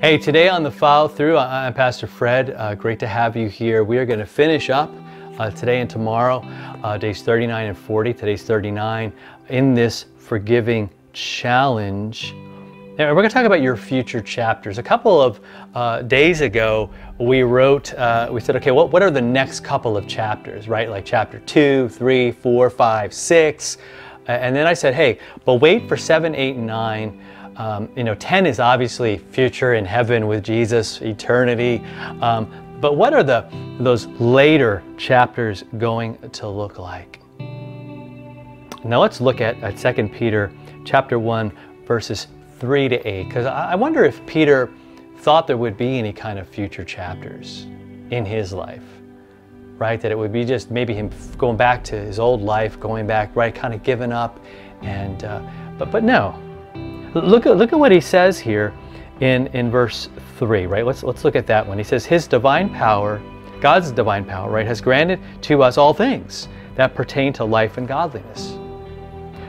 Hey, today on the Follow Through, I'm Pastor Fred. Great to have you here. We are going to finish up today and tomorrow, days 39 and 40. Today's 39 in this forgiving challenge. And we're going to talk about your future chapters. A couple of days ago, we said, okay, what are the next couple of chapters, right? Like chapter 2, 3, 4, 5, 6. And then I said, hey, but wait for 7, 8, and 9. 10 is obviously future in heaven with Jesus, eternity. But what are those later chapters going to look like? Now let's look at 2 Peter chapter 1, verses 3 to 8, because I wonder if Peter thought there would be any kind of future chapters in his life, right? That it would be just maybe him going back to his old life, going back, right, kind of giving up, and but no. Look at what he says here in verse 3, right? Let's look at that one. He says, His divine power, God's divine power, right, has granted to us all things that pertain to life and godliness,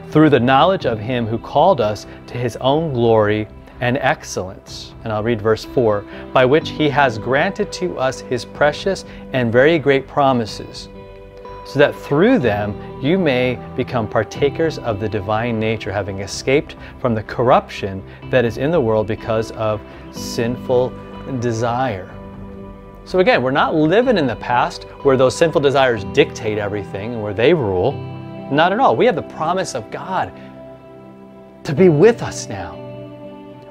through the knowledge of Him who called us to His own glory and excellence. And I'll read verse 4, by which He has granted to us His precious and very great promises, so that through them you may become partakers of the divine nature, having escaped from the corruption that is in the world because of sinful desire. So again, we're not living in the past where those sinful desires dictate everything and where they rule. Not at all. We have the promise of God to be with us now.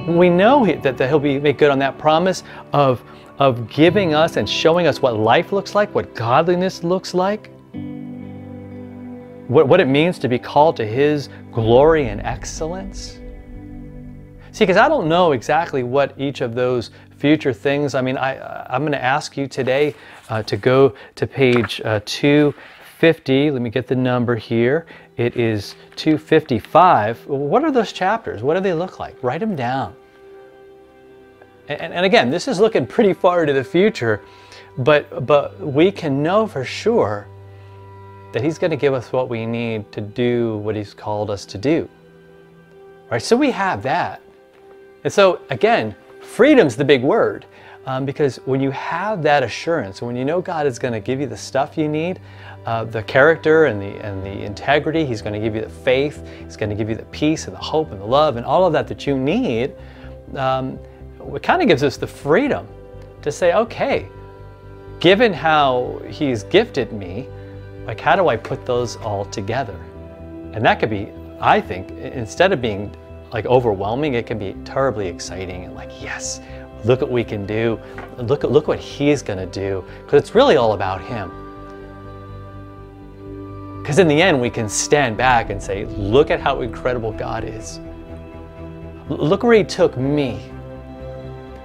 We know that He'll make good on that promise of giving us and showing us what life looks like, what godliness looks like, what it means to be called to His glory and excellence. See, because I don't know exactly what each of those future things, I'm going to ask you today to go to page 250. Let me get the number here. It is 255. What are those chapters? What do they look like? Write them down. And again, this is looking pretty far into the future, but we can know for sure that He's going to give us what we need to do what He's called us to do. Right? So we have that. And so again, freedom's the big word, because when you have that assurance, when you know God is going to give you the stuff you need, the character and the integrity, He's going to give you the faith, He's going to give you the peace and the hope and the love and all of that you need, it kind of gives us the freedom to say, okay, given how He's gifted me, like, how do I put those all together? And that could be, I think, instead of being like overwhelming, it can be terribly exciting and like, yes, look what we can do. Look what He's going to do, because it's really all about Him. Because in the end, we can stand back and say, look at how incredible God is. Look where He took me.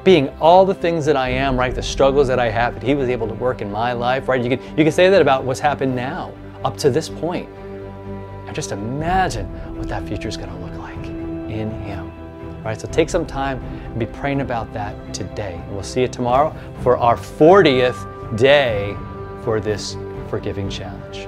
Being all the things that I am, right, the struggles that I have, that He was able to work in my life, right? You can say that about what's happened now, up to this point. And just imagine what that future is going to look like in Him. All right, so take some time and be praying about that today. And we'll see you tomorrow for our 40th day for this forgiving challenge.